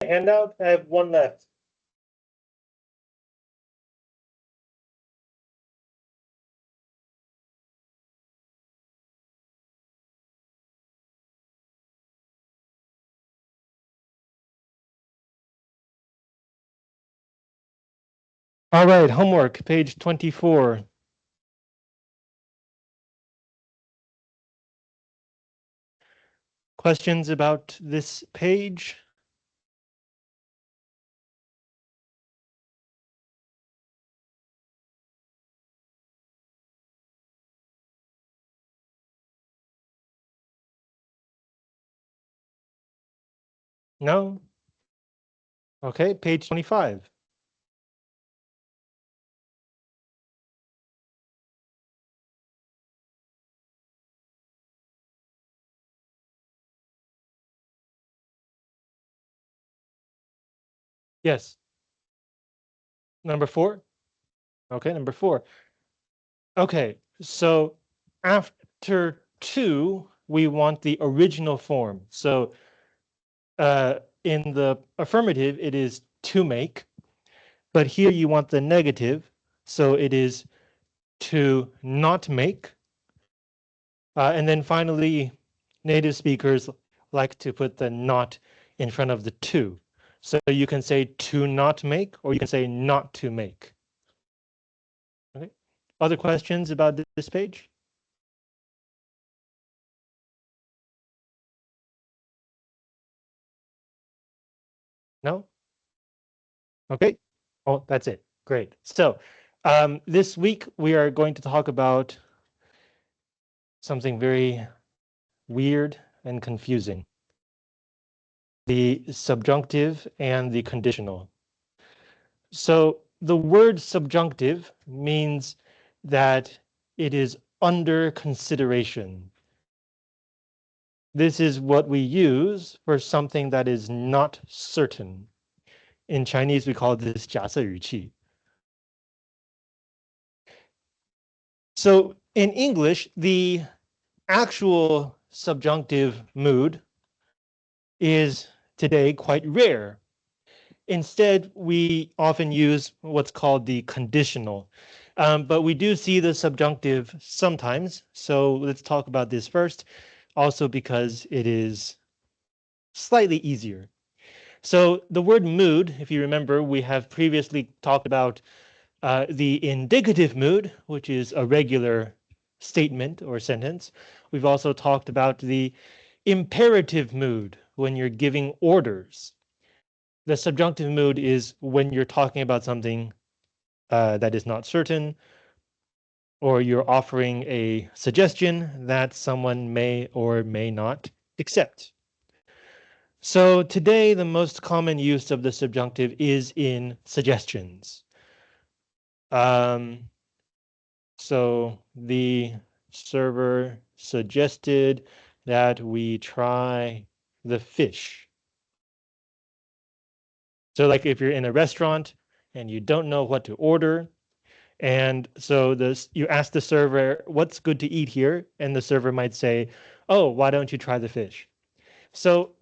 handout? I have one left. All right, homework, page 24. Questions about this page? No? Okay, page 25. Yes. Number 4? Okay, number 4. Okay, so after 2, we want the original form. So in the affirmative, it is to make, but here you want the negative, so it is to not make. And then finally, native speakers like to put the not in front of the to. So you can say to not make, or you can say not to make. Okay. Other questions about this page? No? Okay. Oh, that's it. Great. So this week we are going to talk about something very weird and confusing. The subjunctive and the conditional. So the word subjunctive means that it is under consideration. This is what we use for something that is not certain. In Chinese, we call this 假设语气. So in English, the actual subjunctive mood is today quite rare. Instead, we often use what's called the conditional, but we do see the subjunctive sometimes. So let's talk about this first, also because it is slightly easier. So the word mood, if you remember, we have previously talked about the indicative mood, which is a regular statement or sentence. We've also talked about the imperative mood when you're giving orders. The subjunctive mood is when you're talking about something that is not certain, or you're offering a suggestion that someone may or may not accept. So today, the most common use of the subjunctive is in suggestions. So the server suggested that we try the fish. So like if you're in a restaurant and you don't know what to order, and so you ask the server, what's good to eat here? And the server might say, oh, why don't you try the fish? So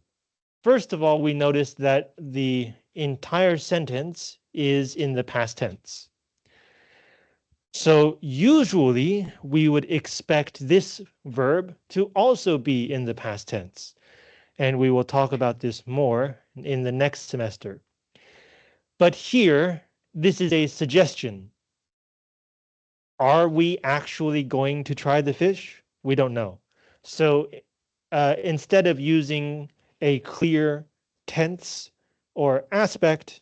first of all, we notice that the entire sentence is in the past tense. So usually we would expect this verb to also be in the past tense. And we will talk about this more in the next semester. But here, this is a suggestion. Are we actually going to try the fish? We don't know. So instead of using a clear tense or aspect,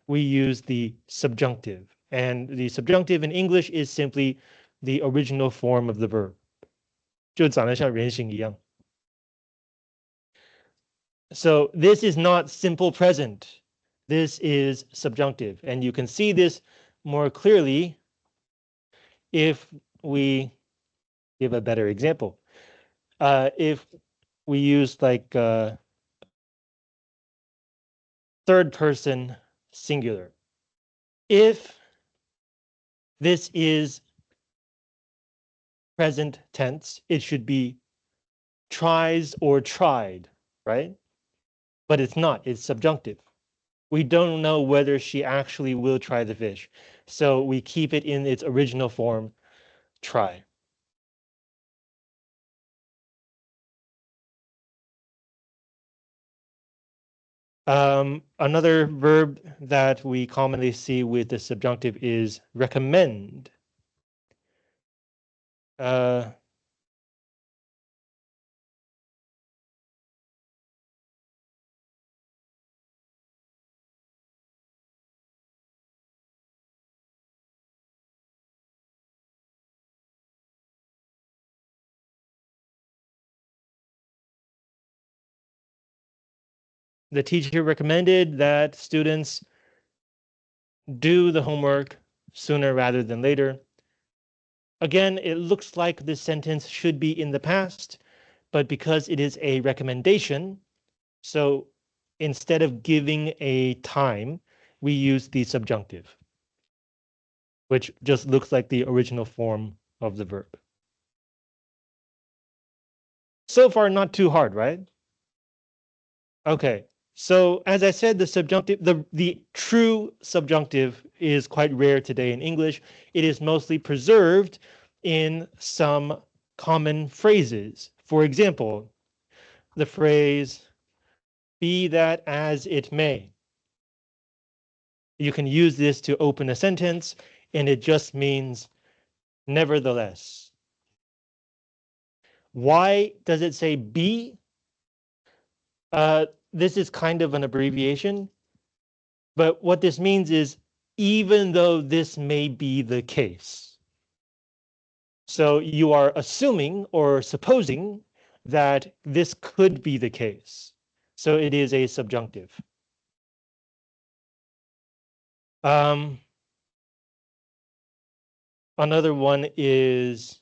we use the subjunctive. And the subjunctive in English is simply the original form of the verb. 就长得像人形一样. So this is not simple present. This is subjunctive. And you can see this more clearly if we give a better example. If we use like third person singular. If this is present tense, it should be tries or tried, right? But it's not, it's subjunctive. We don't know whether she actually will try the fish. So we keep it in its original form, try. Another verb that we commonly see with the subjunctive is recommend. Uh, the teacher recommended that students do the homework sooner rather than later. Again, it looks like this sentence should be in the past, but because it is a recommendation, so instead of giving a time, we use the subjunctive, which just looks like the original form of the verb. So far, not too hard, right? Okay. So as I said, the subjunctive, the true subjunctive is quite rare today in English. It is mostly preserved in some common phrases. For example, the phrase, be that as it may. You can use this to open a sentence, and it just means nevertheless. Why does it say be? This is kind of an abbreviation, but what this means is even though this may be the case. So you are assuming or supposing that this could be the case. So it is a subjunctive. Um, Another one is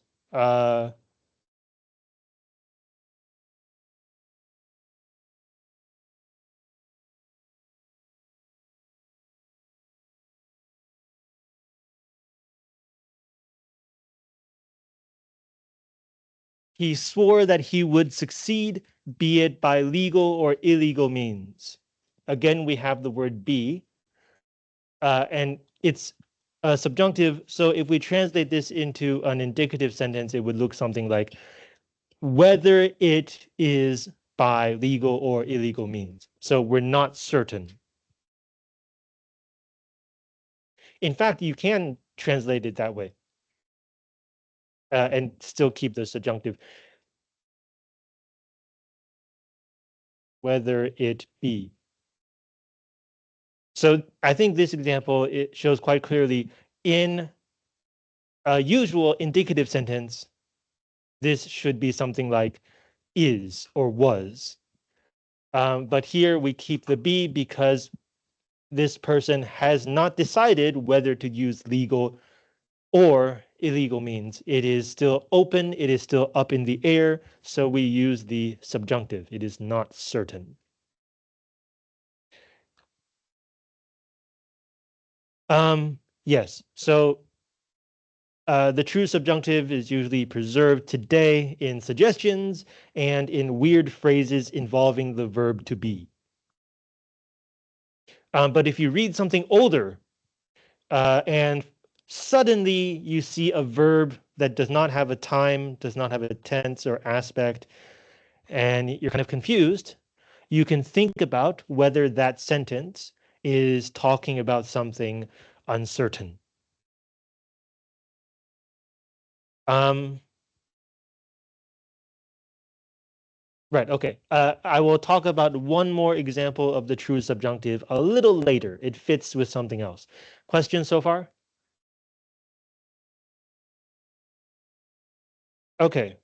he swore that he would succeed, be it by legal or illegal means. Again, we have the word be, and it's a subjunctive. So if we translate this into an indicative sentence, it would look something like whether it is by legal or illegal means. So we're not certain. In fact, you can translate it that way and still keep the subjunctive, whether it be. So I think this example, it shows quite clearly in a usual indicative sentence, this should be something like is or was. But here we keep the be because this person has not decided whether to use legal or illegal means. It is still open, it is still up in the air, so we use the subjunctive. It is not certain. Yes, so the true subjunctive is usually preserved today in suggestions and in weird phrases involving the verb to be. But if you read something older and suddenly you see a verb that does not have a time, does not have a tense or aspect, and you're kind of confused, you can think about whether that sentence is talking about something uncertain. Um, Right, okay. I will talk about one more example of the true subjunctive a little later. It fits with something else. Questions so far? Okay,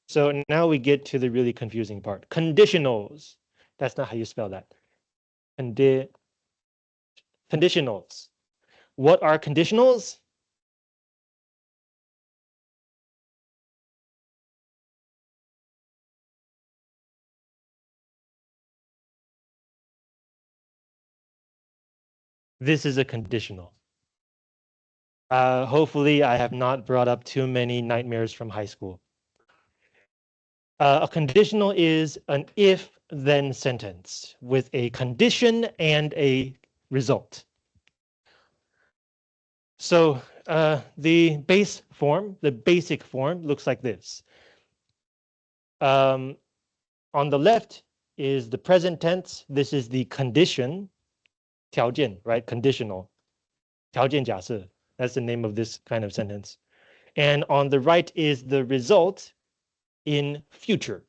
so now we get to the really confusing part. Conditionals. That's not how you spell that. Condi Conditionals. What are conditionals? This is a conditional. Hopefully I have not brought up too many nightmares from high school. A conditional is an if-then sentence with a condition and a result. So the basic form looks like this. On the left is the present tense. This is the condition, 条件, right? Conditional. 条件假设. That's the name of this kind of sentence. And on the right is the result in future.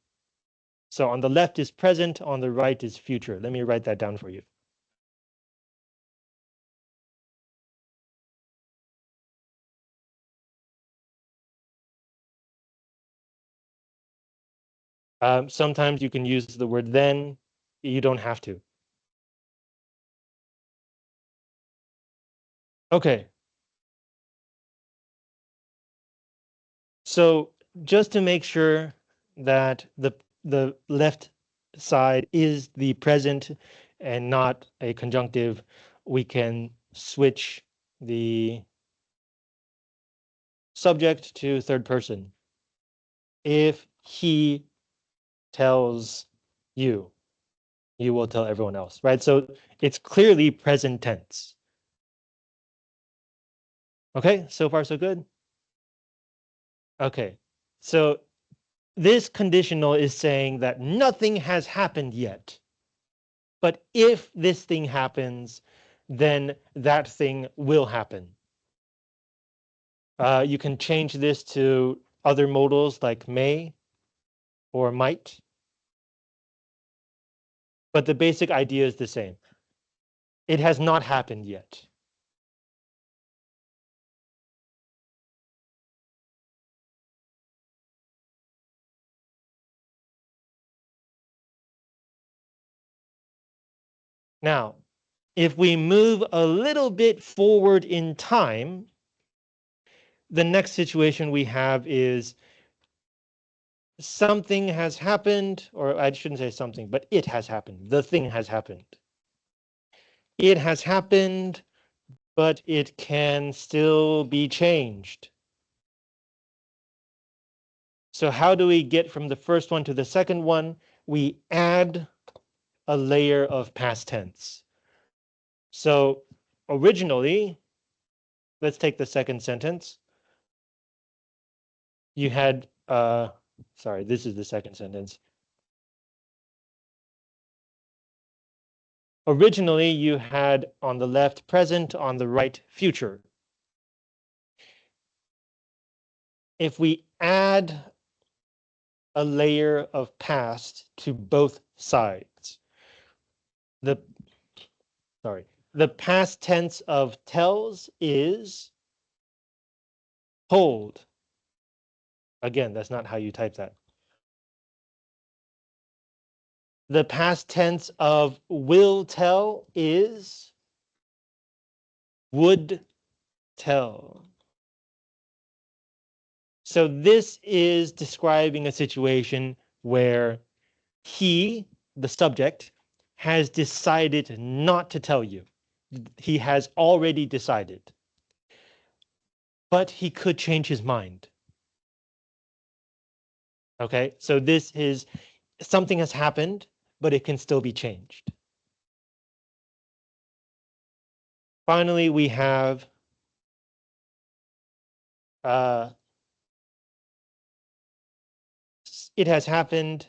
So on the left is present, on the right is future. Let me write that down for you. Sometimes you can use the word then. You don't have to. Okay. So just to make sure that the left side is the present and not a conjunctive, we can switch the subject to third person. If he tells you, you will tell everyone else, right? So it's clearly present tense. Okay, so far so good? Okay, so this conditional is saying that nothing has happened yet. But if this thing happens, then that thing will happen. You can change this to other modals like may or might. But the basic idea is the same. It has not happened yet. Now, if we move a little bit forward in time, the next situation we have is something has happened, or I shouldn't say something, but it has happened. The thing has happened. It has happened, but it can still be changed. So how do we get from the first one to the second one? We add a layer of past tense. So originally, let's take the second sentence. You had, sorry, this is the second sentence. Originally, you had on the left present, on the right future. If we add a layer of past to both sides, the past tense of tells is told. Again, that's not how you type that. The past tense of will tell is would tell. So this is describing a situation where he, the subject, has decided not to tell you. He has already decided. But he could change his mind. Okay, so this is something has happened, but it can still be changed. Finally, we have it has happened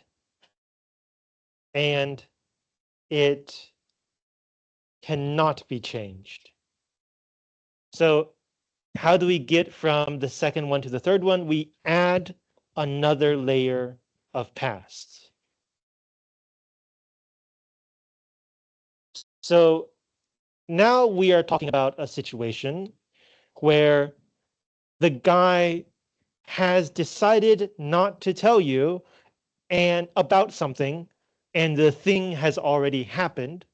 and it cannot be changed. So how do we get from the second one to the third one? We add another layer of past. So now we are talking about a situation where the guy has decided not to tell you and about something, and the thing has already happened.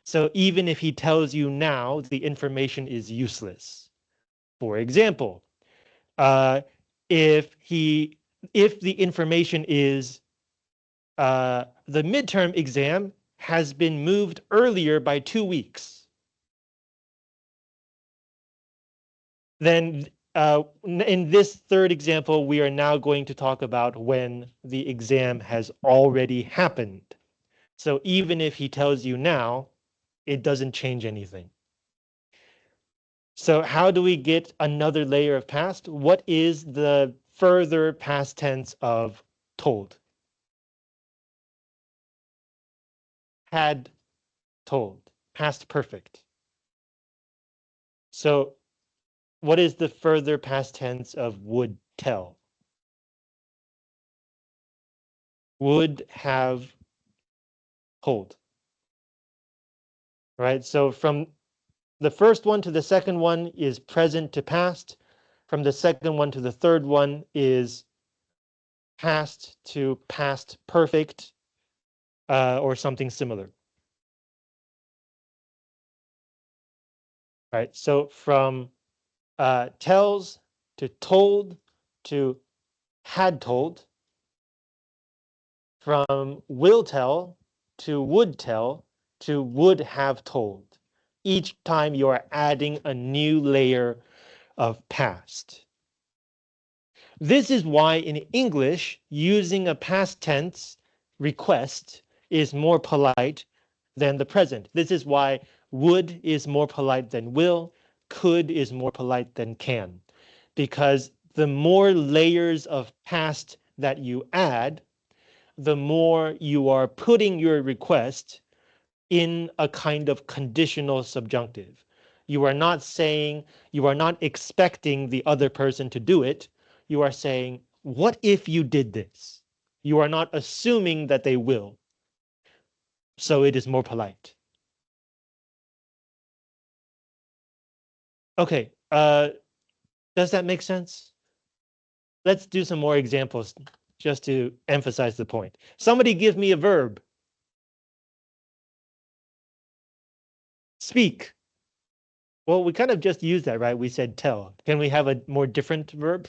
So even if he tells you now, the information is useless. For example, if the information is the midterm exam has been moved earlier by 2 weeks, then in this third example, we are now going to talk about when the exam has already happened. So even if he tells you now, it doesn't change anything. So how do we get another layer of past? What is the further past tense of told? Had told, past perfect. So what is the further past tense of would tell? Would have told. Right? So from the first one to the second one is present to past. From the second one to the third one is past to past perfect, or something similar. Right? So from tells to told to had told, from will tell to would have told. Each time you are adding a new layer of past. This is why in English, using a past tense request is more polite than the present. This is why would is more polite than will, could is more polite than can. Because the more layers of past that you add, the more you are putting your request in a kind of conditional subjunctive. You are not saying, you are not expecting the other person to do it. You are saying, what if you did this? You are not assuming that they will. So it is more polite. Okay, does that make sense? Let's do some more examples just to emphasize the point. Somebody give me a verb. Speak. Well, we kind of just used that, right? We said tell. Can we have a more different verb?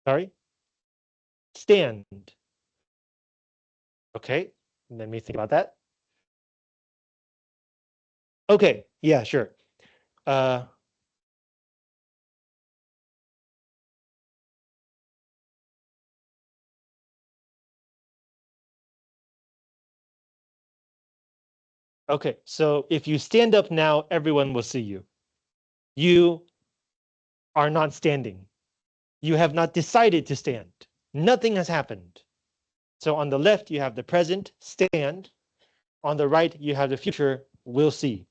Sorry? Stand. Okay, let me think about that. Okay, yeah, sure. Uh, okay, so if you stand up now, everyone will see you. You are not standing. You have not decided to stand. Nothing has happened. So on the left, you have the present, stand. On the right, you have the future, will see.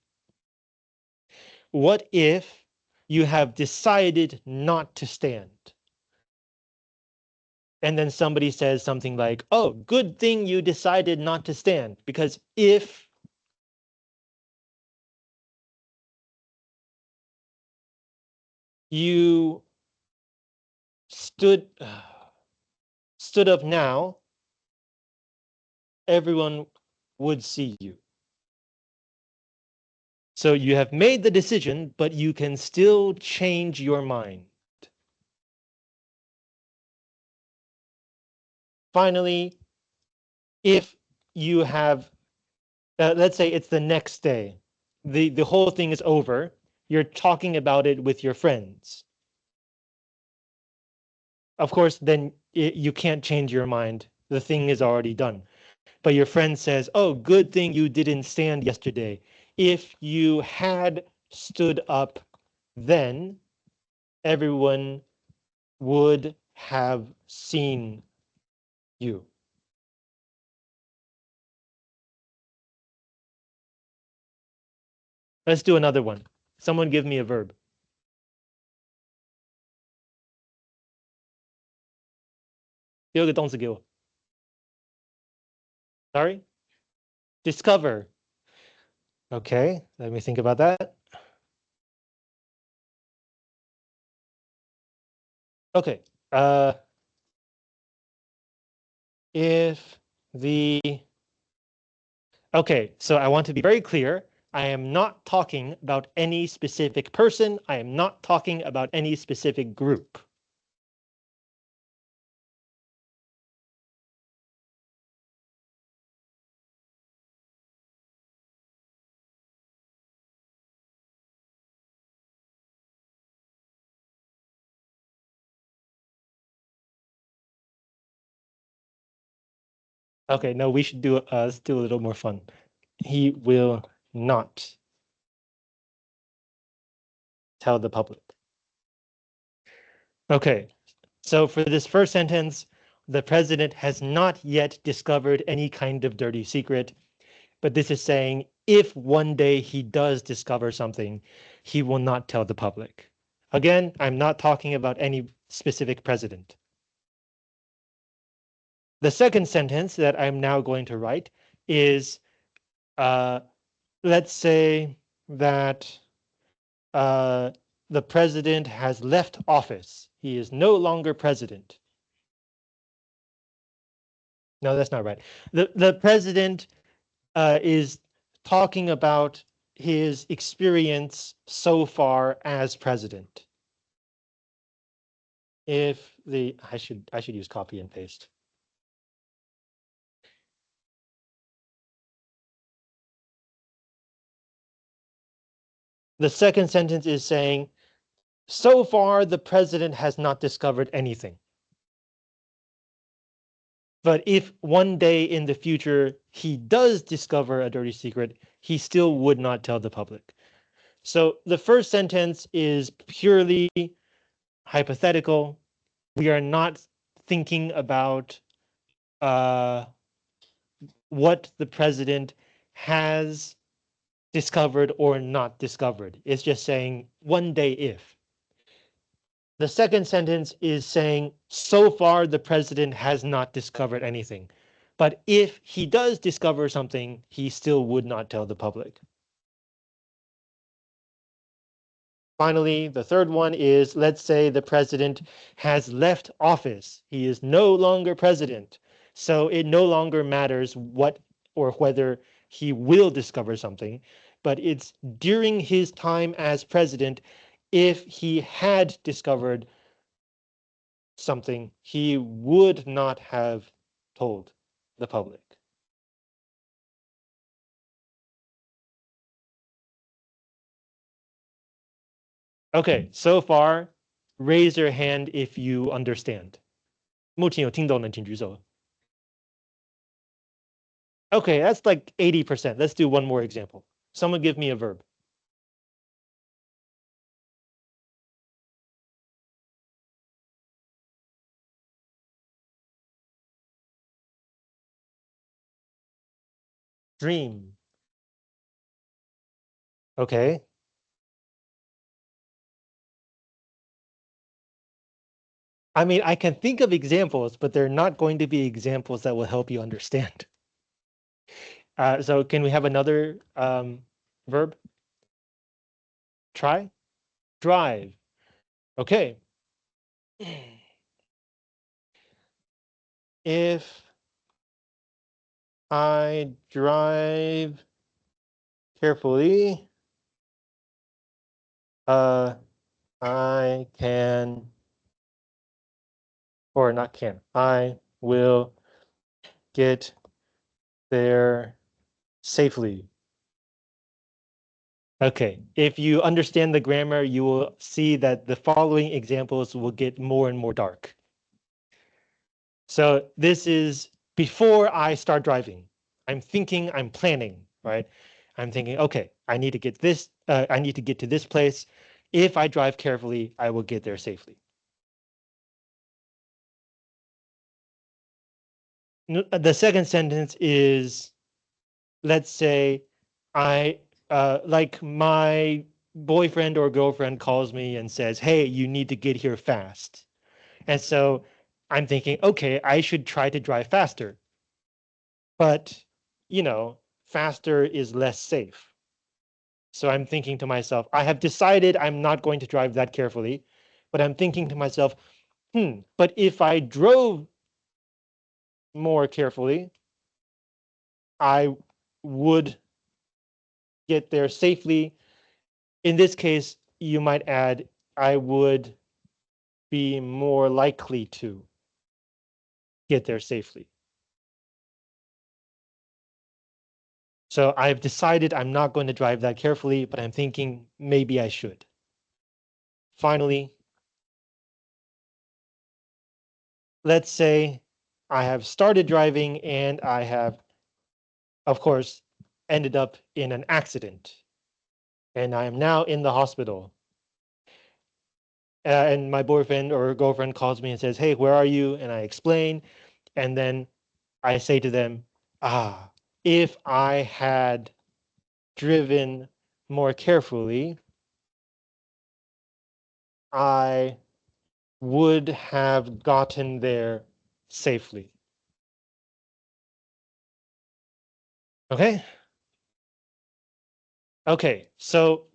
What if you have decided not to stand? And then somebody says something like, oh, good thing you decided not to stand, because if you stood stood up now, everyone would see you. So you have made the decision, but you can still change your mind. Finally, if you have, let's say it's the next day, the whole thing is over, you're talking about it with your friends. Of course, then you can't change your mind. The thing is already done. But your friend says, oh, good thing you didn't stand yesterday. If you had stood up then, everyone would have seen you. Let's do another one. Someone give me a verb. 丢个动词给我. Sorry? Discover. Okay, let me think about that. Okay. If the Okay, so I want to be very clear. I am not talking about any specific person. I am not talking about any specific group. Okay, no, we should do let's do a little more fun. He will not tell the public. Okay, so for this first sentence, the president has not yet discovered any kind of dirty secret, but this is saying if one day he does discover something, he will not tell the public. Again, I'm not talking about any specific president. The second sentence that I'm now going to write is, let's say that uh, the president has left office. He is no longer president. No, that's not right. The president is talking about his experience so far as president. If the I should use copy and paste. The second sentence is saying, so far the president has not discovered anything. But if one day in the future he does discover a dirty secret, he still would not tell the public. So the first sentence is purely hypothetical. We are not thinking about uh, what the president has discovered or not discovered. It's just saying one day if. The second sentence is saying so far the president has not discovered anything. But if he does discover something, he still would not tell the public. Finally, the third one is, let's say the president has left office. He is no longer president. So it no longer matters what or whether he will discover something, but it's during his time as president, if he had discovered something, he would not have told the public. Okay, so far, raise your hand if you understand. 目前有听懂的请举手。Okay, that's like 80%. Let's do one more example. Someone give me a verb. Dream. Okay. I mean, I can think of examples, but they're not going to be examples that will help you understand. So can we have another verb? Try? Drive. Okay. If I drive carefully, I can, or not can, I will get there safely. Okay, if you understand the grammar, you will see that the following examples will get more and more dark. So this is before I start driving. I'm thinking, I'm planning, right? I'm thinking, okay, I need to get this, I need to get to this place. If I drive carefully, I will get there safely. The second sentence is, let's say I like my boyfriend or girlfriend calls me and says, hey, you need to get here fast. And so I'm thinking, okay, I should try to drive faster. But, faster is less safe. So I'm thinking to myself, I have decided I'm not going to drive that carefully, but I'm thinking to myself, but if I drove more carefully, I would get there safely. In this case, you might add, I would be more likely to get there safely. So I've decided I'm not going to drive that carefully, but I'm thinking maybe I should. Finally, let's say I have started driving and I have, of course, ended up in an accident. And I am now in the hospital. And my boyfriend or girlfriend calls me and says, "Hey, where are you?" And I explain. And then I say to them, if I had driven more carefully, I would have gotten there safely. Okay? Okay, so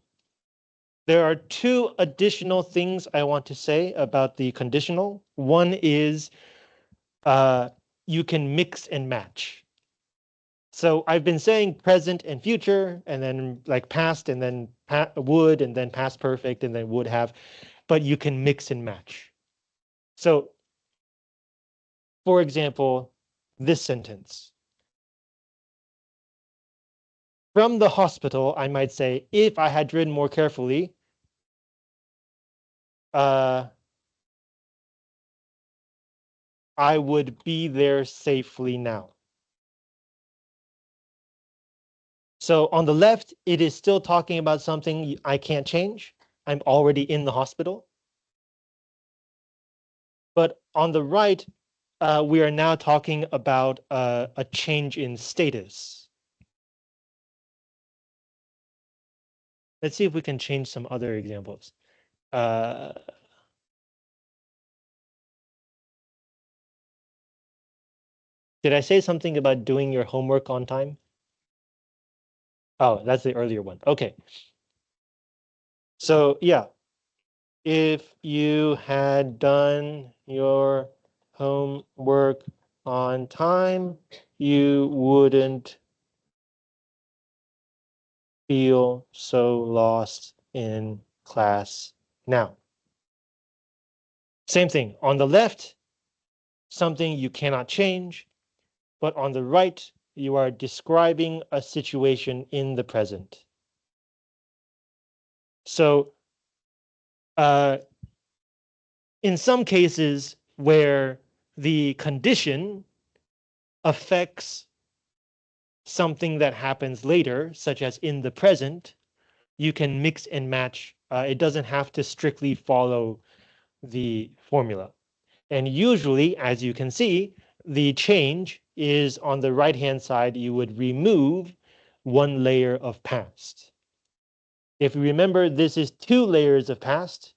there are two additional things I want to say about the conditional. One is you can mix and match. So I've been saying present and future, and then like past, and then would, and then past perfect, and then would have, but you can mix and match. So, for example, this sentence. From the hospital, I might say, if I had driven more carefully, I would be there safely now. So on the left, it is still talking about something I can't change. I'm already in the hospital. But on the right, we are now talking about a change in status. Let's see if we can change some other examples. Uh, did I say something about doing your homework on time? Oh, that's the earlier one. Okay. So yeah, if you had done your homework on time, you wouldn't feel so lost in class now. Same thing. On the left, something you cannot change, but on the right, you are describing a situation in the present. So in some cases where the condition affects something that happens later, such as in the present, you can mix and match. It doesn't have to strictly follow the formula. And usually, as you can see, the change is on the right-hand side, you would remove one layer of past. If you remember, this is two layers of past,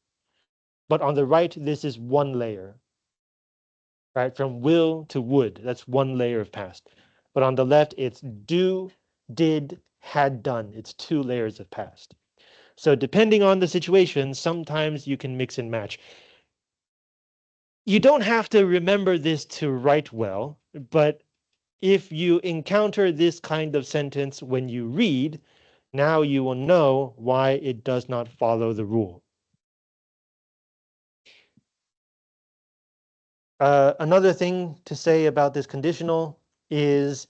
but on the right, this is one layer, right? From will to would, that's one layer of past. But on the left, it's do, did, had done. It's two layers of past. So depending on the situation, sometimes you can mix and match. You don't have to remember this to write well, but if you encounter this kind of sentence when you read, now you will know why it does not follow the rule. Another thing to say about this conditional is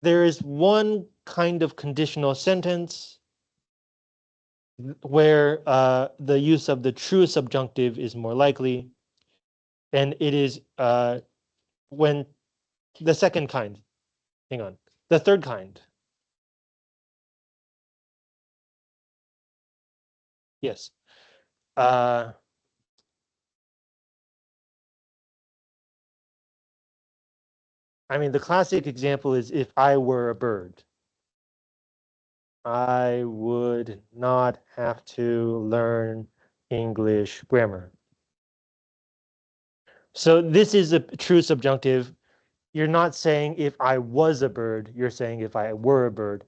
there is one kind of conditional sentence where the use of the true subjunctive is more likely, and it is when the second kind, hang on, the third kind. Yes. I mean, the classic example is if I were a bird, I would not have to learn English grammar. So this is a true subjunctive. You're not saying if I was a bird, you're saying if I were a bird.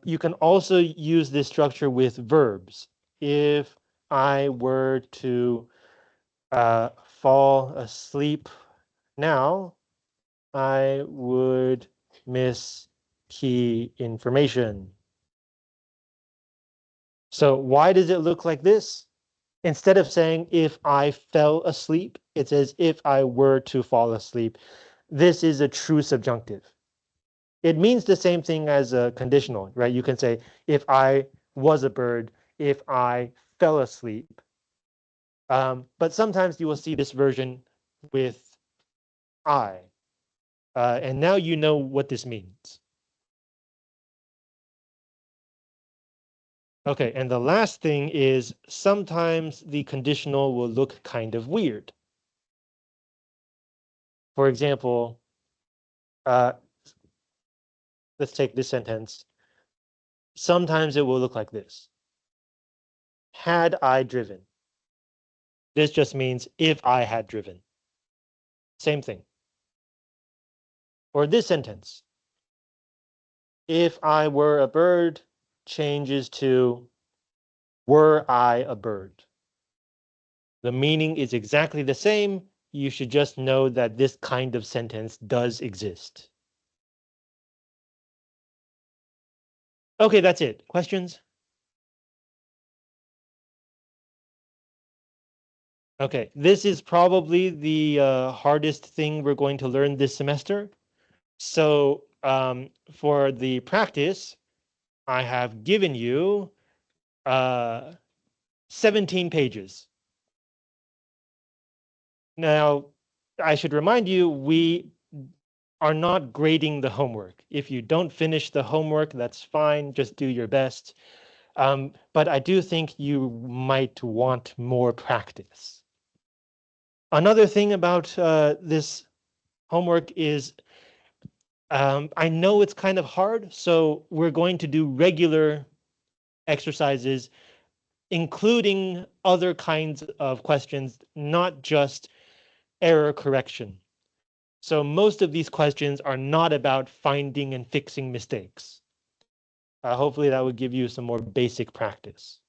You can also use this structure with verbs. If I were to fall asleep now, I would miss key information. So why does it look like this? Instead of saying if I fell asleep, it says if I were to fall asleep. This is a true subjunctive. It means the same thing as a conditional, right? You can say if I was a bird, if I fell asleep. But sometimes you will see this version with I. And now you know what this means. Okay, and the last thing is sometimes the conditional will look kind of weird. For example, uh, let's take this sentence. Sometimes it will look like this. Had I driven. This just means if I had driven. Same thing. Or this sentence. If I were a bird changes to were I a bird. The meaning is exactly the same. You should just know that this kind of sentence does exist. Okay, that's it. Questions? Okay, this is probably the hardest thing we're going to learn this semester. So for the practice, I have given you 17 pages. Now, I should remind you, we are not grading the homework. If you don't finish the homework, that's fine. Just do your best. But I do think you might want more practice. Another thing about this homework is I know it's kind of hard, so we're going to do regular exercises, including other kinds of questions, not just error correction. So most of these questions are not about finding and fixing mistakes. Hopefully that would give you some more basic practice.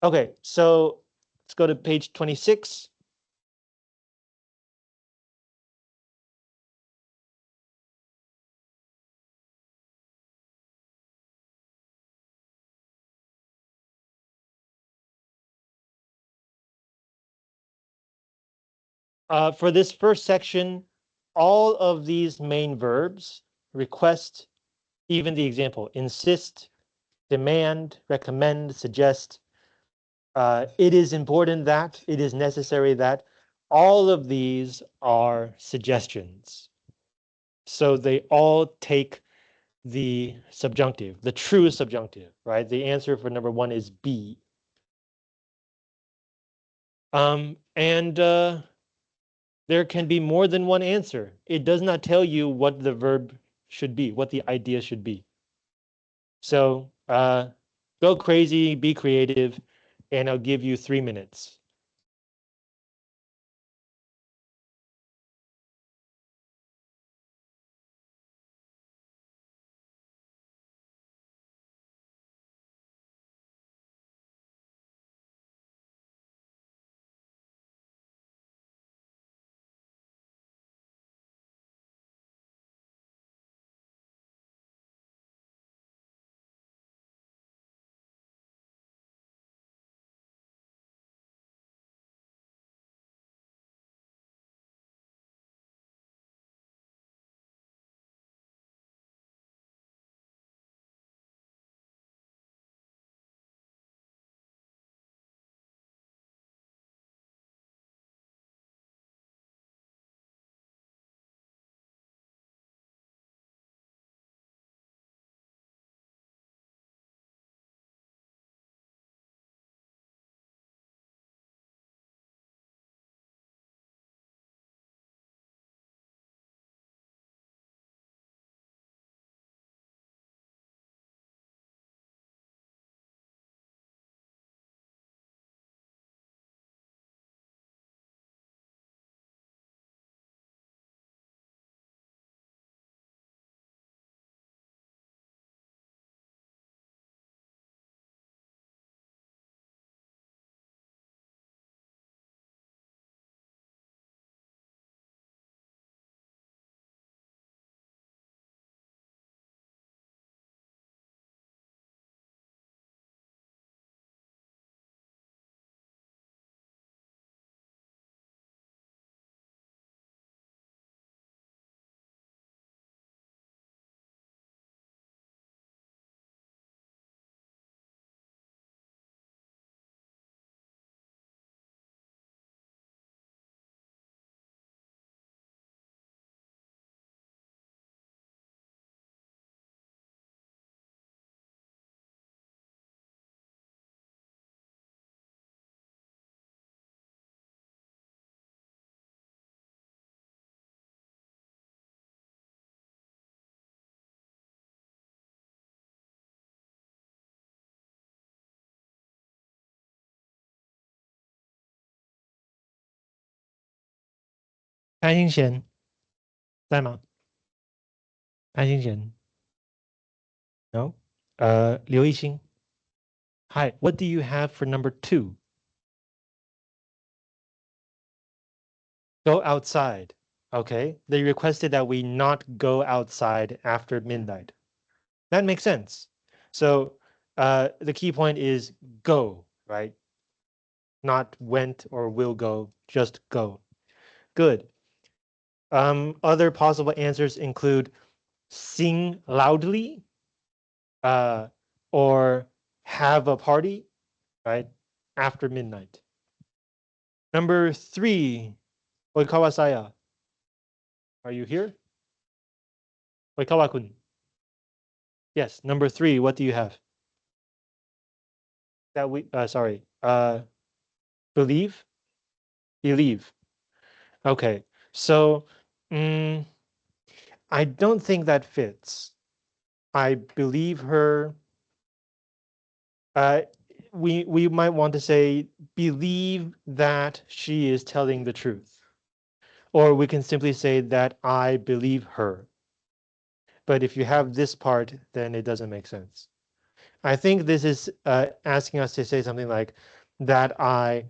Okay, so let's go to page 26. For this first section, all of these main verbs, request, even the example, insist, demand, recommend, suggest, it is important that, it is necessary that, all of these are suggestions. So they all take the subjunctive, the true subjunctive, right? The answer for number one is B. And there can be more than one answer. It does not tell you what the verb should be, what the idea should be. So go crazy, be creative, and I'll give you 3 minutes. 潘心贤在吗？潘心贤 No. 刘一星 Hi. What do you have for number 2? Go outside. Okay. They requested that we not go outside after midnight. That makes sense. So the key point is go, right? Not went or will go, just go. Good. Other possible answers include sing loudly, uh, or have a party, right? After midnight. Number 3, Oikawa Saya. Are you here? Oikawa-kun. Yes, number 3, what do you have? That we sorry. Believe? Believe. Okay. So mm, I don't think that fits. I believe her. Uh, we might want to say believe that she is telling the truth. Or we can simply say that I believe her. But if you have this part, then it doesn't make sense. I think this is asking us to say something like that I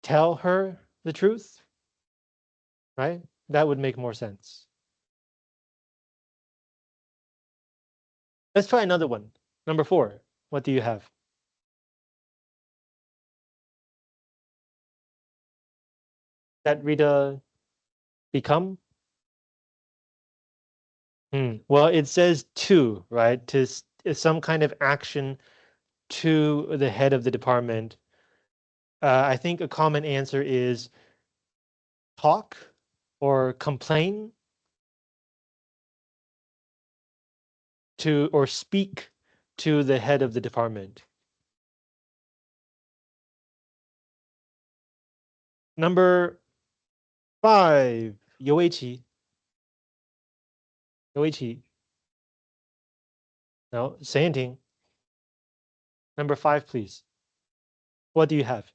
tell her the truth, right? That would make more sense. Let's try another one. Number 4, what do you have? That Rita become? Well, it says to, right? To some kind of action to the head of the department. I think a common answer is talk or complain to or speak to the head of the department. Number 5, 游围棋. 游围棋. No, 沈燕婷. Number 5, please. What do you have?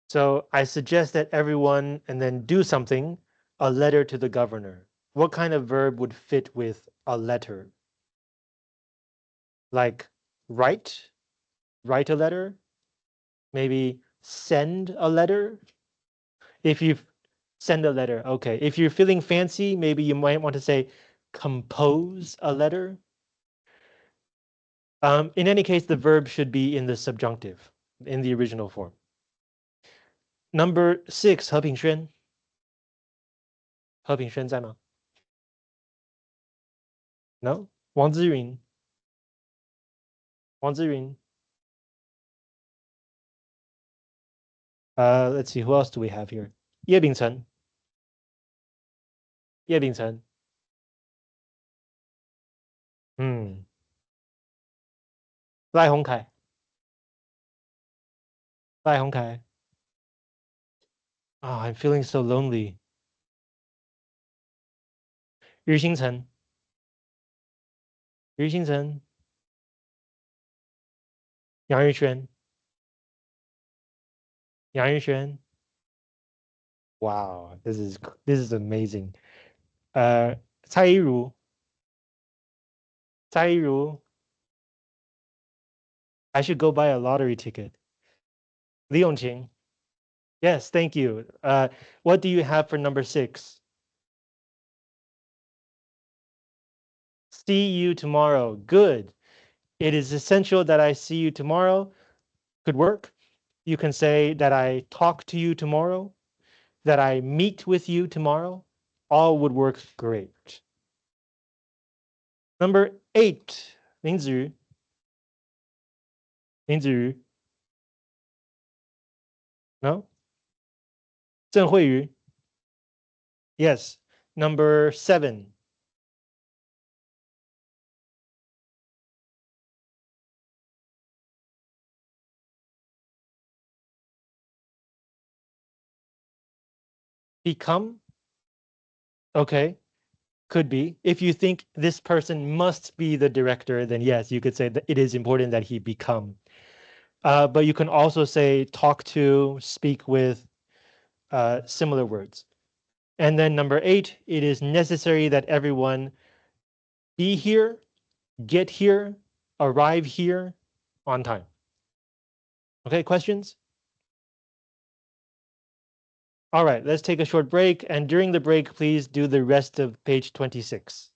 So I suggest that everyone and then do something, a letter to the governor. What kind of verb would fit with a letter? Like write a letter, maybe send a letter. If you send a letter, okay. If you're feeling fancy, maybe you might want to say compose a letter. In any case, the verb should be in the subjunctive, in the original form. Number 6, 和平轩. 和平轩在吗? No? 王之云. 王之云. Let's see, who else do we have here? 叶秉成. 叶秉成. 赖鸿凯. 赖鸿凯. Ah, I'm feeling so lonely. 于星辰. 于星辰. 杨玉轩. 杨玉轩. Wow, this is amazing. 蔡依如. 蔡依如. I should go buy a lottery ticket. 李永晴. Yes, thank you. What do you have for number 6? See you tomorrow. Good. It is essential that I see you tomorrow. Could work. You can say that I talk to you tomorrow, that I meet with you tomorrow. All would work great. Number 8, 林子瑜. 林子瑜. No? 郑慧瑜. Yes. Number 7. Become. Okay. could be. If you think this person must be the director, then yes, you could say that it is important that he become. But you can also say talk to, speak with, similar words. And then number 8, it is necessary that everyone be here, get here, arrive here on time. Okay, questions? All right, let's take a short break. And during the break, please do the rest of page 26.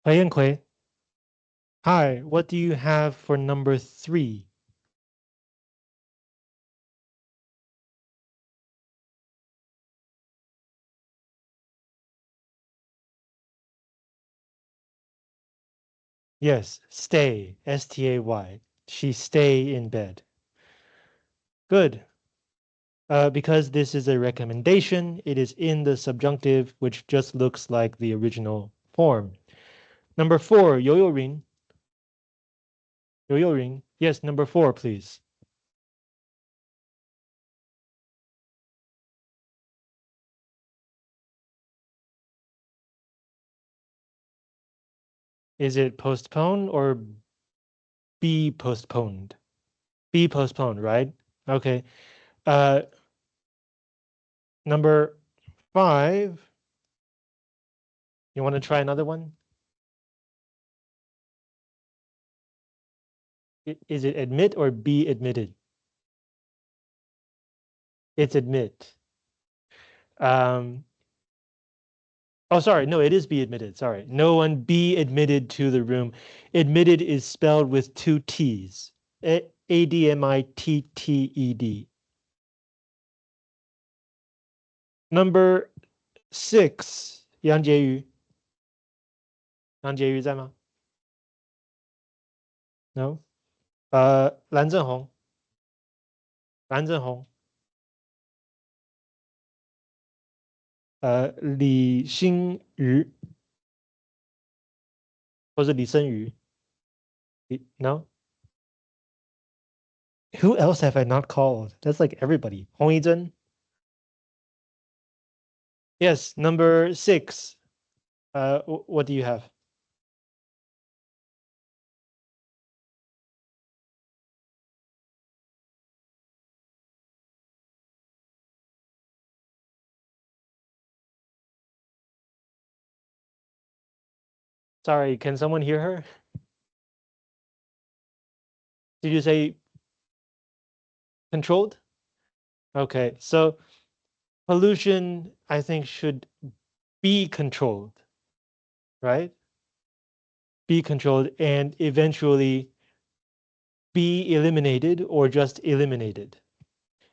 Hui Yankui. Hi, what do you have for number 3? Yes, stay, S-T-A-Y. She stay in bed. Good. Because this is a recommendation, it is in the subjunctive, which just looks like the original form. Number 4, Yo-Yo-Ring. Yo-Yo-Ring. Yes, number 4, please. Is it postponed or be postponed? Be postponed, right? Okay. Uh, number 5. You want to try another one? Is it admit or be admitted? It's admit. Um, oh, sorry. No, it is be admitted. Sorry. No one be admitted to the room. Admitted is spelled with 2 T's. A-D-M-I-T-T-E-D. Number 6,杨洁瑜。杨洁瑜在吗？ No. 蓝正红。蓝正红。李星宇或是李生瑜。No. Who else have I not called? That's like everybody. Hong Yizhen. Yes, number 6. What do you have? Sorry, can someone hear her? Did you say controlled? Okay, so pollution, I think, should be controlled, right? Be controlled and eventually be eliminated or just eliminated.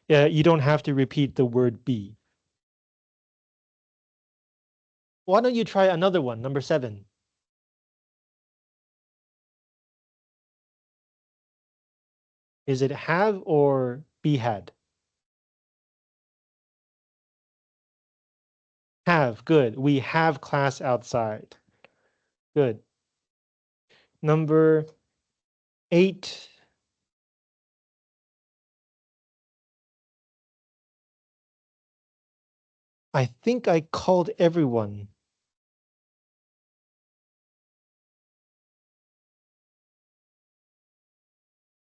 Yeah, you don't have to repeat the word be. Why don't you try another one, number 7? Is it have or be had? Have, good. We have class outside. Good. Number 8. I think I called everyone.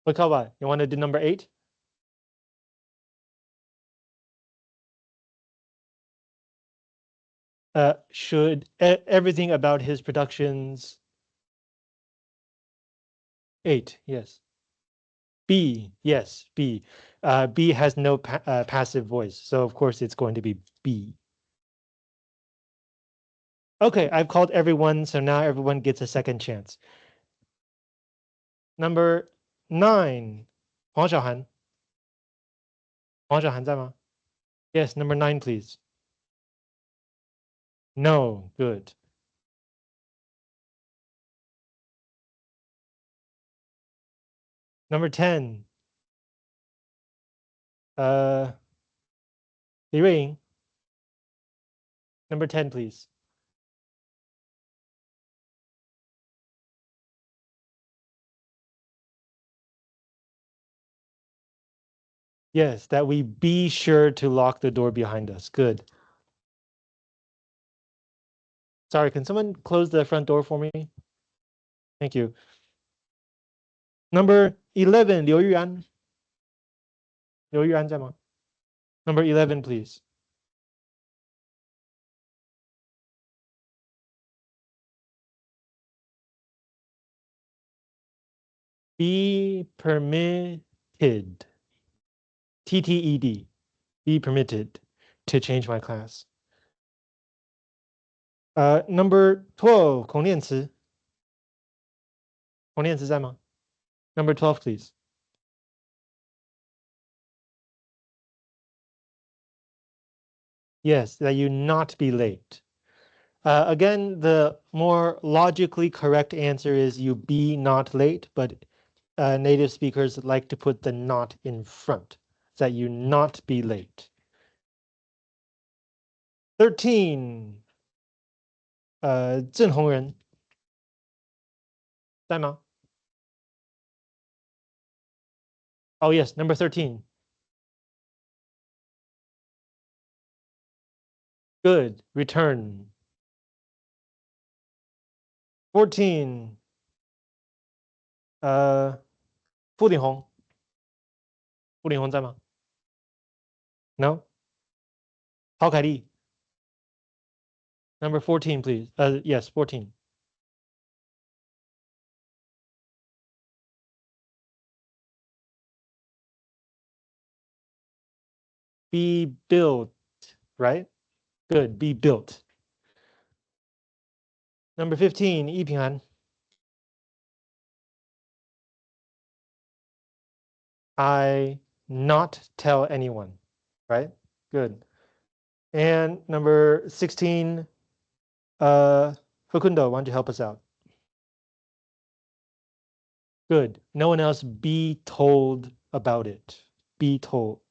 Wakawa, you want to do number 8? Should everything about his productions 8, yes. B, yes, B. B has no passive voice, so of course it's going to be B. Okay, I've called everyone, so now everyone gets a second chance. Number 9, 黄小涵。黄小涵在吗? Yes, number 9, please. No, good. Number 10, 李瑞莹. Number 10, please. Yes, that we be sure to lock the door behind us. Good. Sorry, can someone close the front door for me? Thank you. Number 11, 刘玉安. 刘玉安在吗? Number 11, please. Be permitted. TTED. Be permitted to change my class. Number 12, 孔念慈.红莲子在吗? Number 12, please. Yes, that you not be late. Again, the more logically correct answer is you be not late, but native speakers like to put the not in front, that you not be late. 13. 郑红人在吗? Oh yes, number 13. Good. Return. 14. 傅鼎红在吗? No. 郝凯丽 Number 14, please. Yes, 14. Be built, right? Good. Be built. Number 15, 易平安 I not tell anyone, right? Good. And number 16, Facundo, why don't you help us out? Good. No one else be told about it. Be told.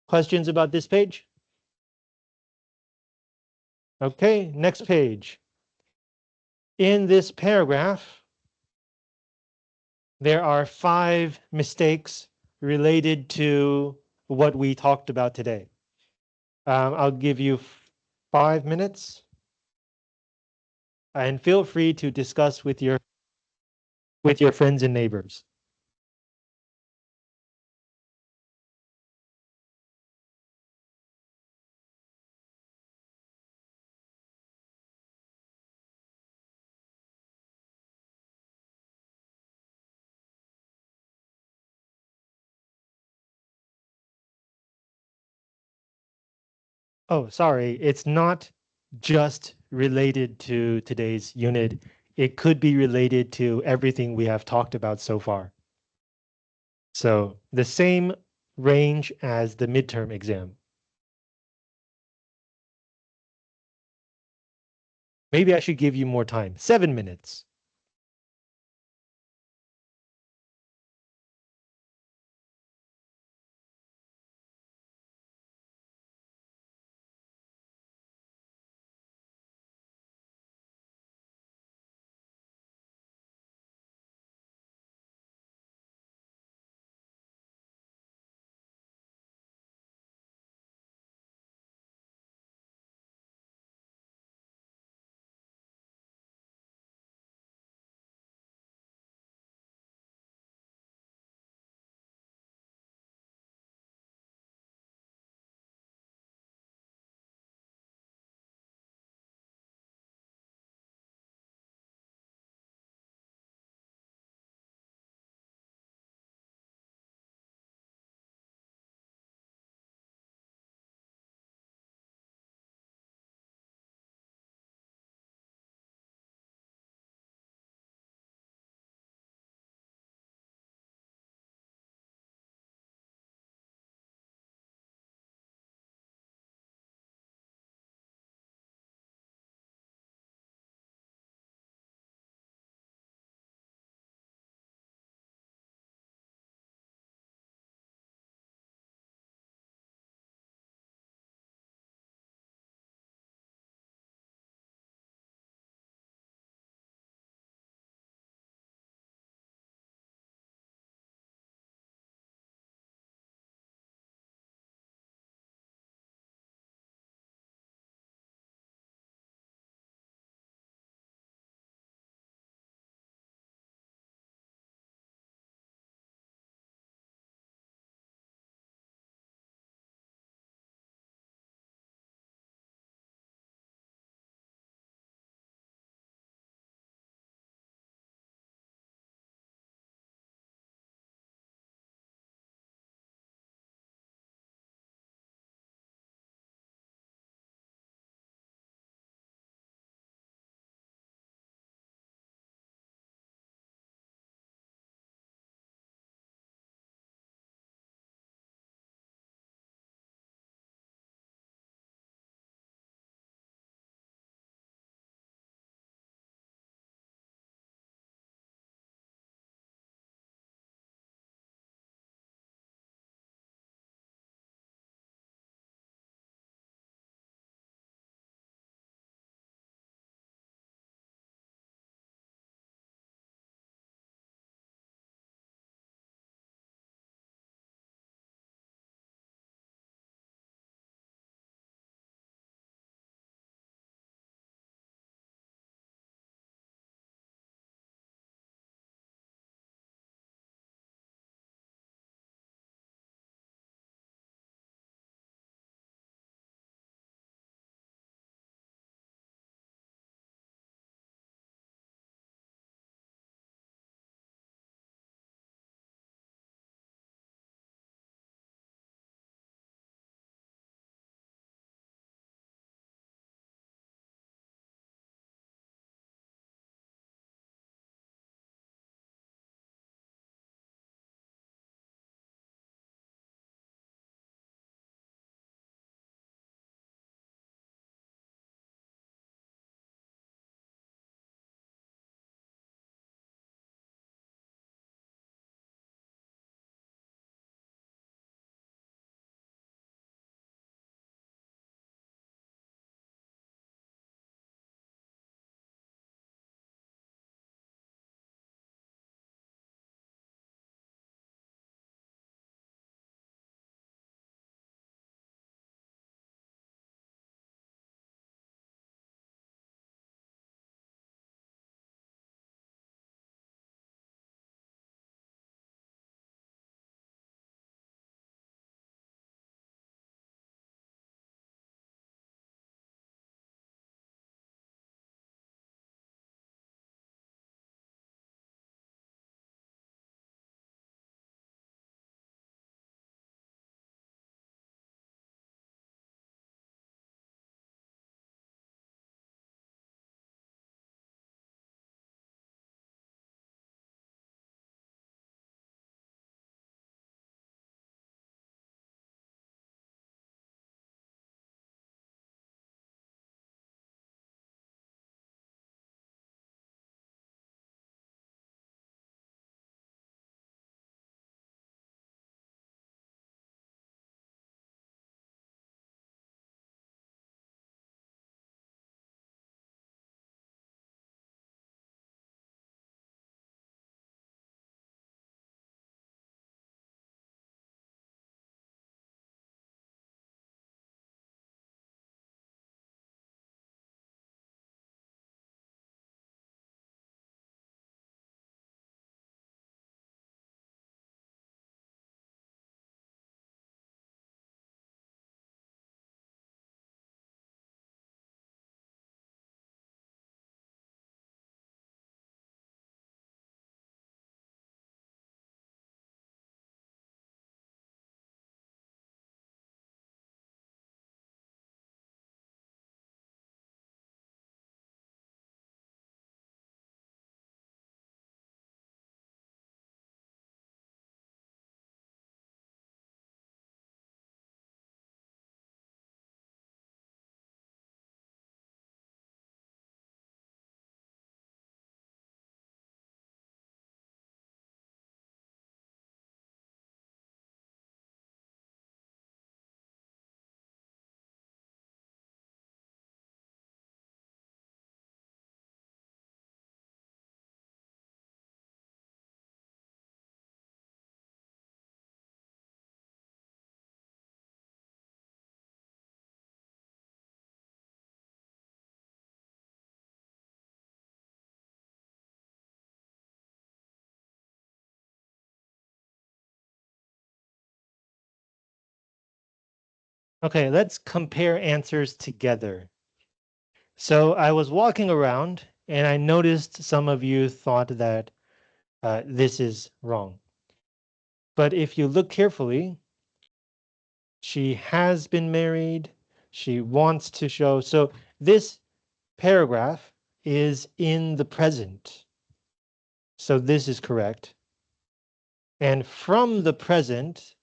Questions about this page? Okay, next page. In this paragraph, there are 5 mistakes related to what we talked about today. I'll give you 5 minutes and feel free to discuss with your friends and neighbors. Oh, sorry, it's not just related to today's unit. It could be related to everything we have talked about so far. So the same range as the midterm exam. Maybe I should give you more time. 7 minutes. Okay, let's compare answers together. So I was walking around and I noticed some of you thought that this is wrong. But if you look carefully, she has been married. She wants to show. So this paragraph is in the present. So this is correct. And from the present,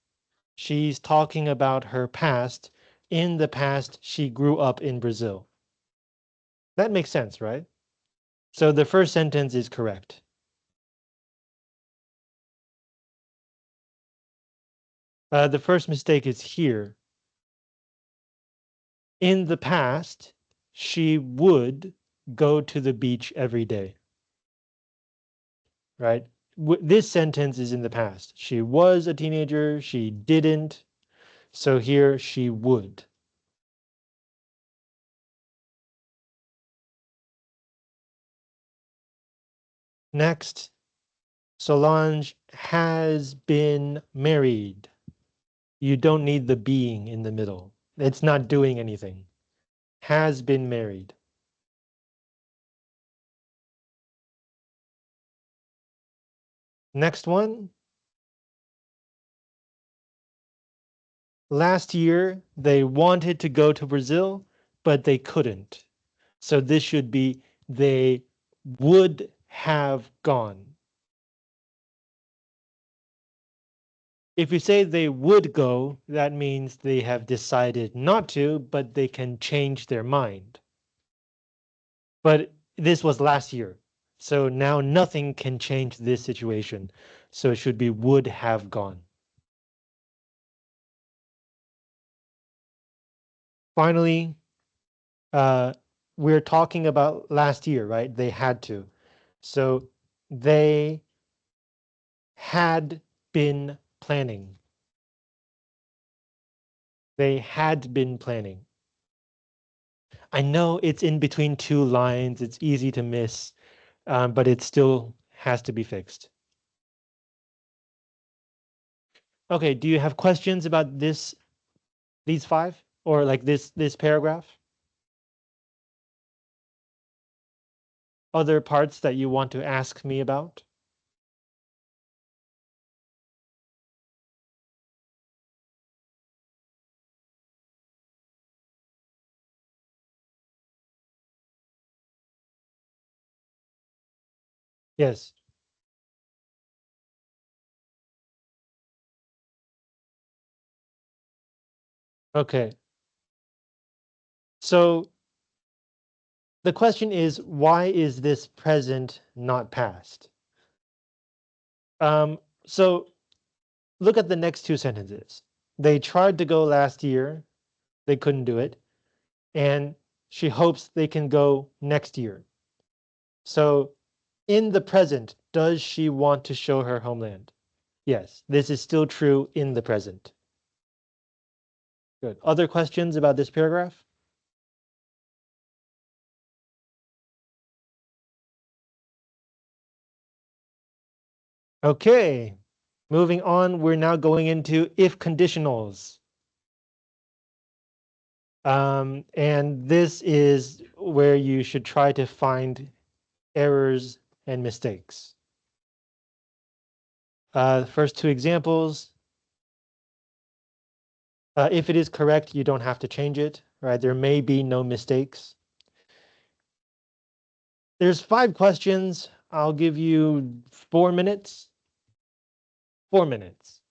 she's talking about her past. In the past, she grew up in Brazil. That makes sense, right? So the first sentence is correct. The first mistake is here. In the past, she would go to the beach every day, right? This sentence is in the past. She was a teenager. She didn't. So here she would. Next, Solange has been married. You don't need the being in the middle. It's not doing anything. Has been married. Next one. Last year, they wanted to go to Brazil, but they couldn't. So this should be they would have gone. If you say they would go, that means they have decided not to, but they can change their mind. But this was last year. So now nothing can change this situation. So it should be would have gone. Finally, uh, we're talking about last year, right? They had to. So they had been planning. They had been planning. I know it's in between two lines. It's easy to miss, but it still has to be fixed. Okay, do you have questions about these five, or like this paragraph? Other parts that you want to ask me about? Yes. Okay. So the question is, why is this present not past? So look at the next two sentences. They tried to go last year. They couldn't do it. And she hopes they can go next year. So in the present, does she want to show her homeland? Yes, this is still true in the present. Good. Other questions about this paragraph? Okay, moving on, we're now going into if conditionals. And this is where you should try to find errors and mistakes. The first two examples, if it is correct, you don't have to change it, right? There may be no mistakes. There's 5 questions. I'll give you 4 minutes. 4 minutes.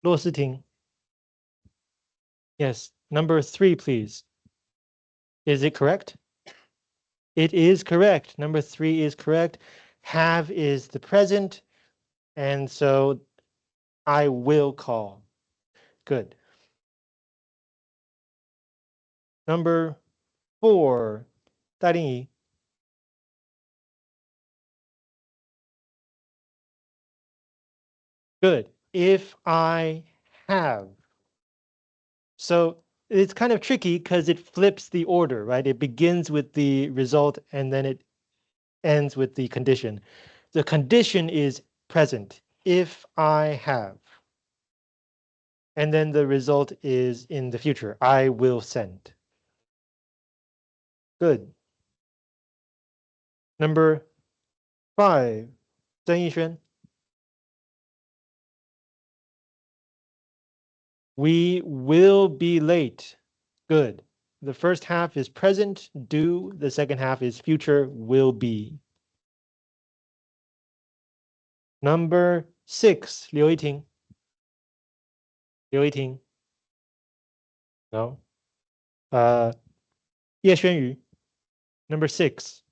螺丝町. Yes. Number 3, please. Is it correct? It is correct. Number 3 is correct. Have is the present, and so I will call. Good. Number 4, 戴令仪. Good. If I have. So it's kind of tricky because it flips the order, right? It begins with the result and then it ends with the condition. The condition is present. If I have. And then the result is in the future. I will send. Good. Number 5, 曾义轩. We will be late. Good. The first half is present, do. The second half is future, will be. Number 6, 刘一婷. 刘一婷. No. 叶轩瑜. Number 6.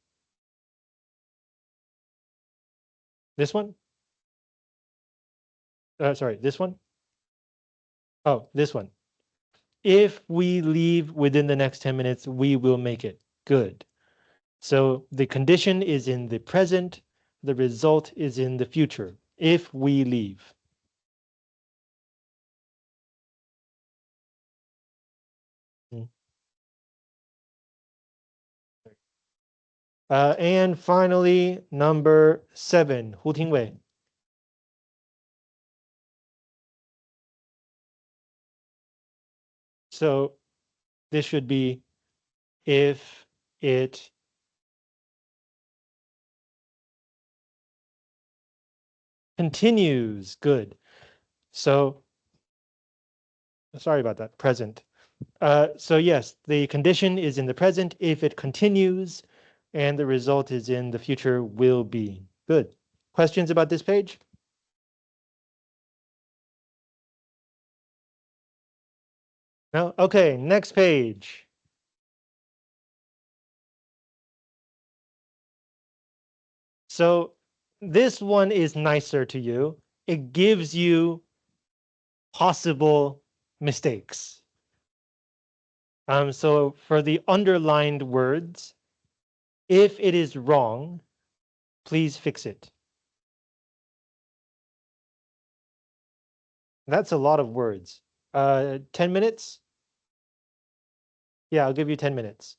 This one? Sorry, this one? Oh, this one. If we leave within the next 10 minutes, we will make it. Good. So the condition is in the present. The result is in the future. If we leave. And finally, number 7, 胡廷伟. So this should be if it continues. Good. So sorry about that. Present. So yes, the condition is in the present if it continues, and the result is in the future will be. Good. Questions about this page? No? Okay, next page. So this one is nicer to you. It gives you possible mistakes. So for the underlined words, if it is wrong, please fix it. That's a lot of words. 10 minutes? Yeah, I'll give you 10 minutes.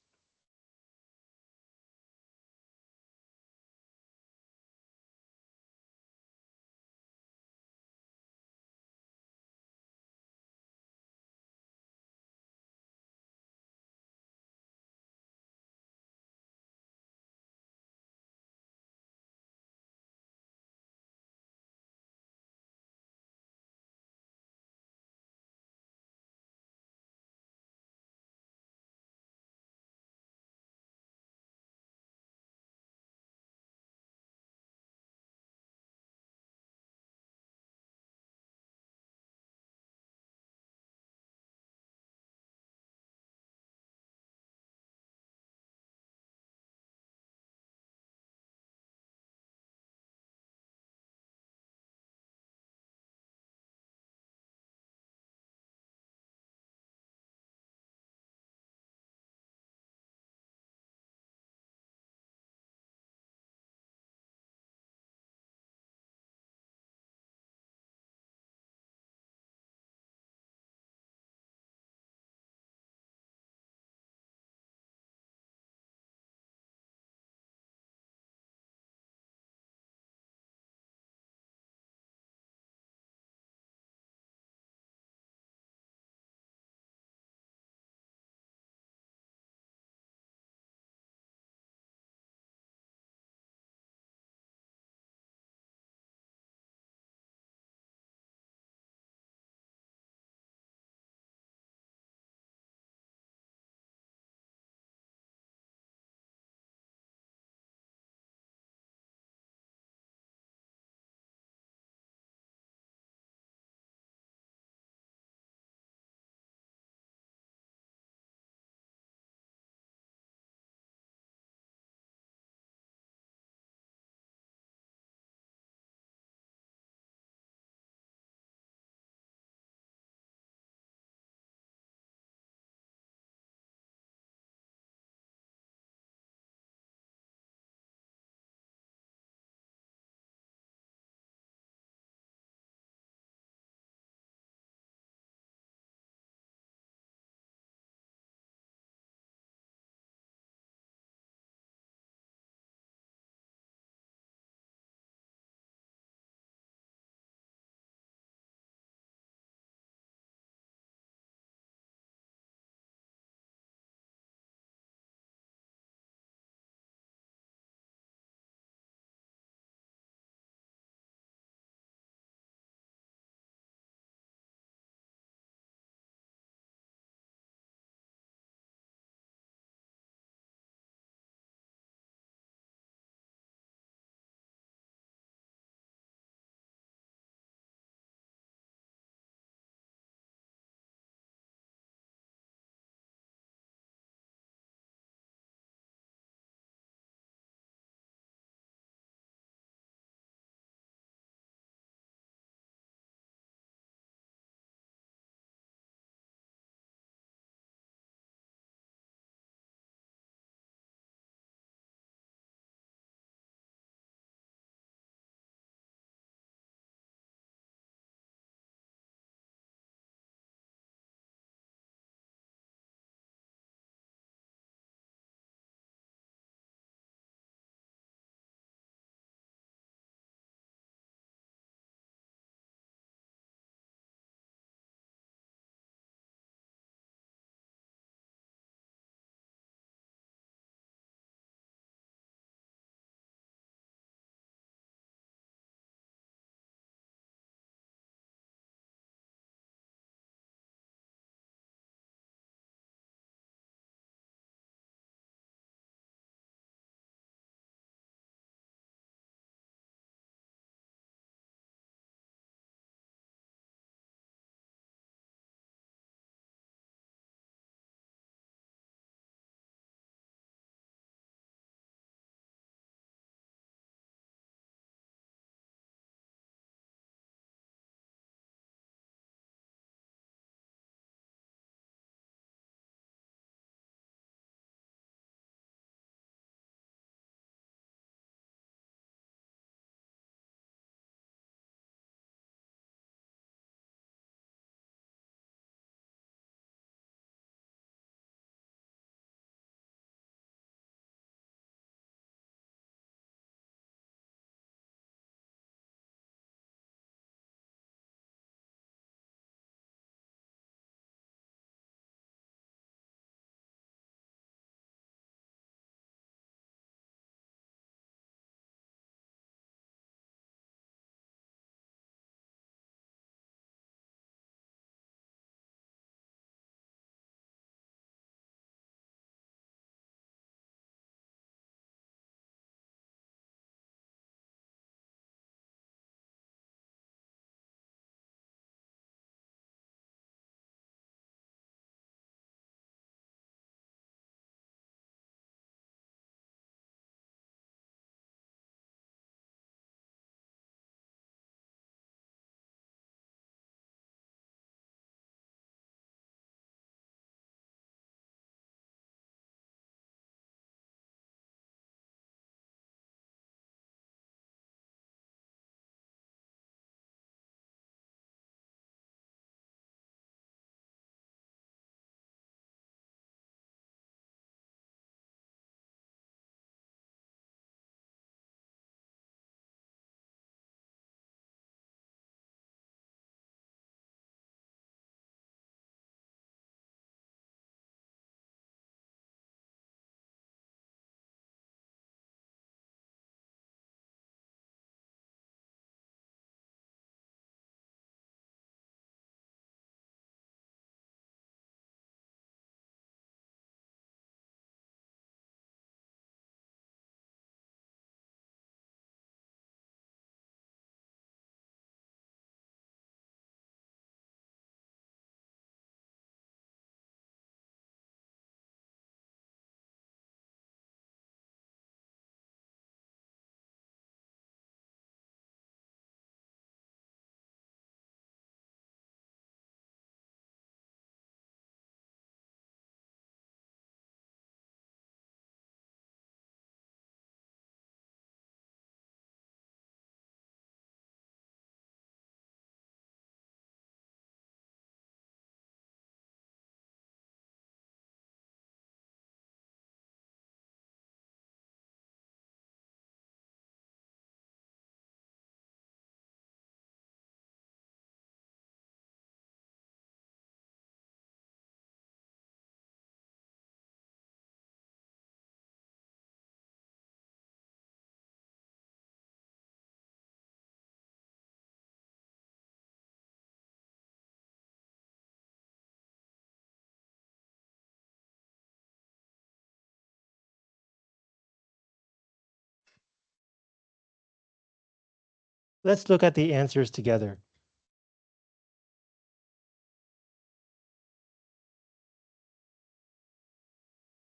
Let's look at the answers together.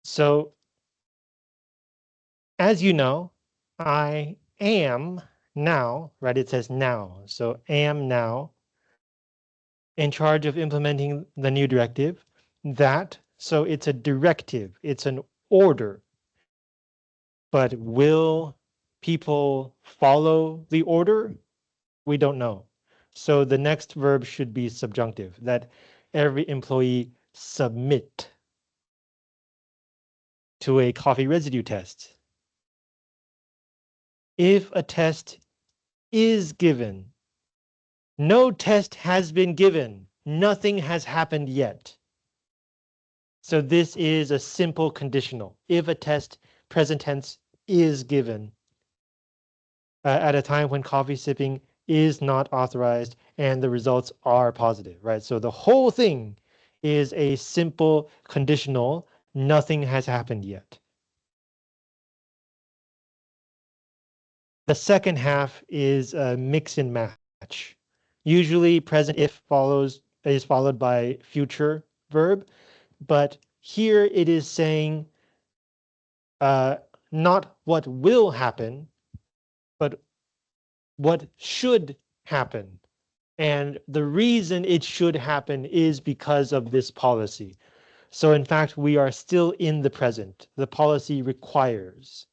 So, as you know, I am now, right? It says now. So, am now in charge of implementing the new directive. So it's a directive, it's an order. But will people follow the order? We don't know. So the next verb should be subjunctive, that every employee submit to a coffee residue test. If a test is given, no test has been given, nothing has happened yet. So this is a simple conditional. If a test, present tense, is given at a time when coffee sipping is not authorized and the results are positive, right? So the whole thing is a simple conditional. Nothing has happened yet. The second half is a mix and match. Usually present if is followed by future verb, but here it is saying uh, not what will happen, but what should happen. And the reason it should happen is because of this policy. So in fact, we are still in the present. The policy requires.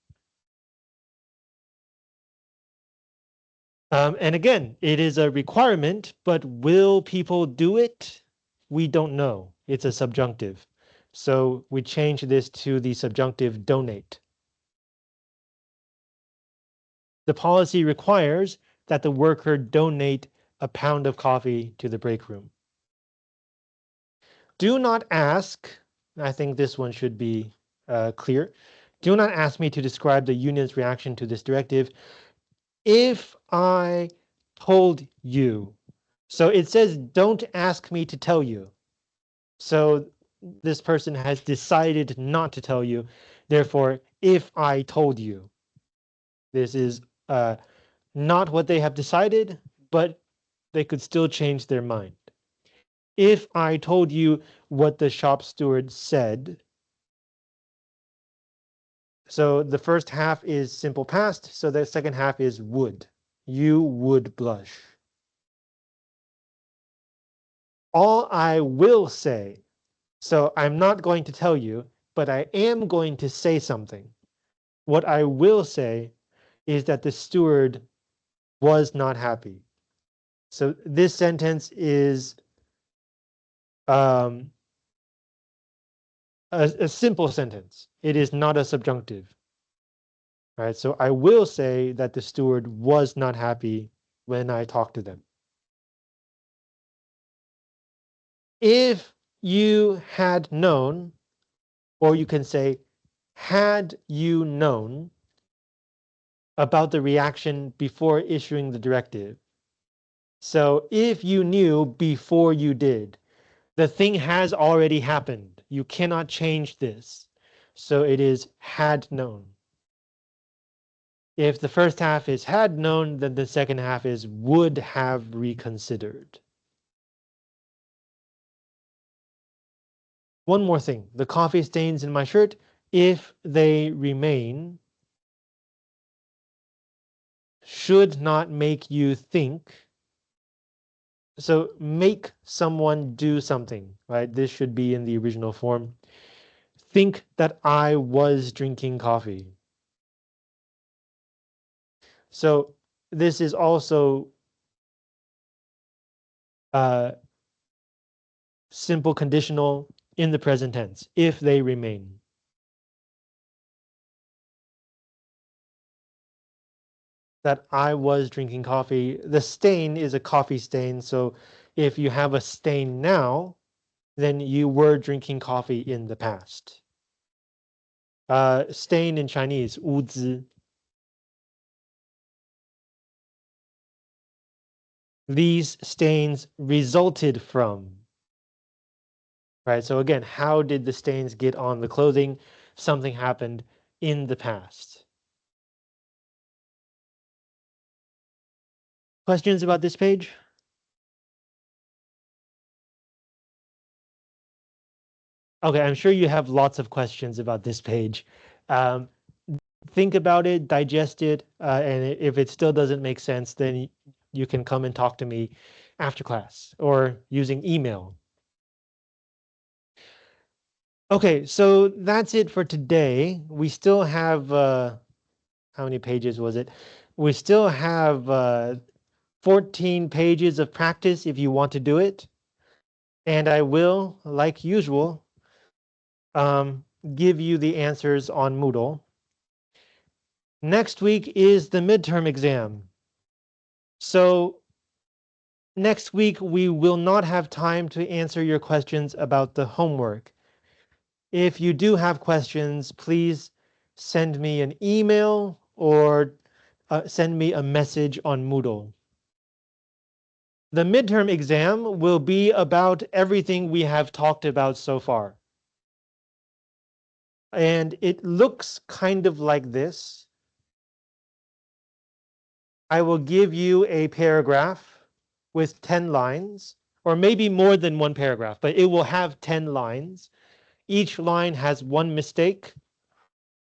And again, it is a requirement, but will people do it? We don't know. It's a subjunctive. So we change this to the subjunctive donate. The policy requires that the worker donate a pound of coffee to the break room. Do not ask, I think this one should be clear. Do not ask me to describe the union's reaction to this directive. If I told you, so it says don't ask me to tell you. So this person has decided not to tell you. Therefore, if I told you, this is not what they have decided, but they could still change their mind. If I told you what the shop steward said, so the first half is simple past, so the second half is would. You would blush. All I will say, so I'm not going to tell you, but I am going to say something. What I will say is that the steward was not happy. So this sentence is um, a simple sentence. It is not a subjunctive. Right? So I will say that the steward was not happy when I talked to them. If you had known, or you can say, had you known about the reaction before issuing the directive. So if you knew before you did, the thing has already happened. You cannot change this. So it is had known. If the first half is had known, then the second half is would have reconsidered. One more thing, the coffee stains in my shirt, if they remain, should not make you think. So make someone do something, right? This should be in the original form. Think that I was drinking coffee. So this is also simple conditional in the present tense, if they remain. That I was drinking coffee. The stain is a coffee stain. So if you have a stain now, then you were drinking coffee in the past. Stain in Chinese, 污渍. These stains resulted from. Right. So again, how did the stains get on the clothing? Something happened in the past. Questions about this page? Okay, I'm sure you have lots of questions about this page. Think about it, digest it, and if it still doesn't make sense, then you can come and talk to me after class or using email. Okay, so that's it for today. We still have, how many pages was it? We still have 14 pages of practice if you want to do it. And I will, like usual, give you the answers on Moodle. Next week is the midterm exam. So next week, we will not have time to answer your questions about the homework. If you do have questions, please send me an email or send me a message on Moodle. The midterm exam will be about everything we have talked about so far. And it looks kind of like this. I will give you a paragraph with 10 lines, or maybe more than one paragraph, but it will have 10 lines. Each line has one mistake.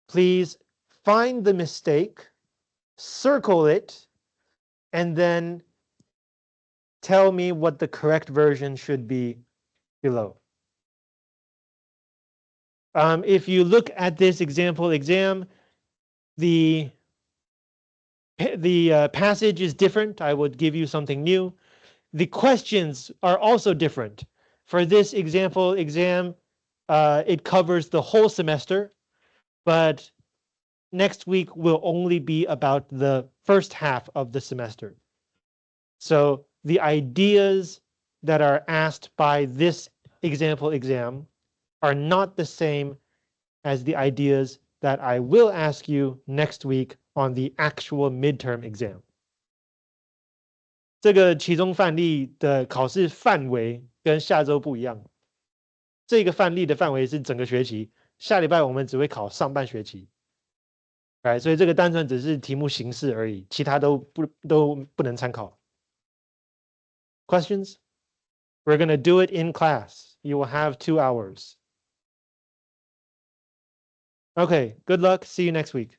Please find the mistake, circle it, and then tell me what the correct version should be below. If you look at this example exam, the passage is different. I would give you something new. The questions are also different. For this example exam, it covers the whole semester, but next week will only be about the first half of the semester. So the ideas that are asked by this example exam are not the same as the ideas that I will ask you next week on the actual midterm exam. 这个期中范例的考试范围跟下周不一样。这个范例的范围是整个学期，下礼拜我们只会考上半学期。所以这个单纯只是题目形式而已，其他都不能参考。Questions? We're going to do it in class. You will have 2 hours. Okay, good luck. See you next week.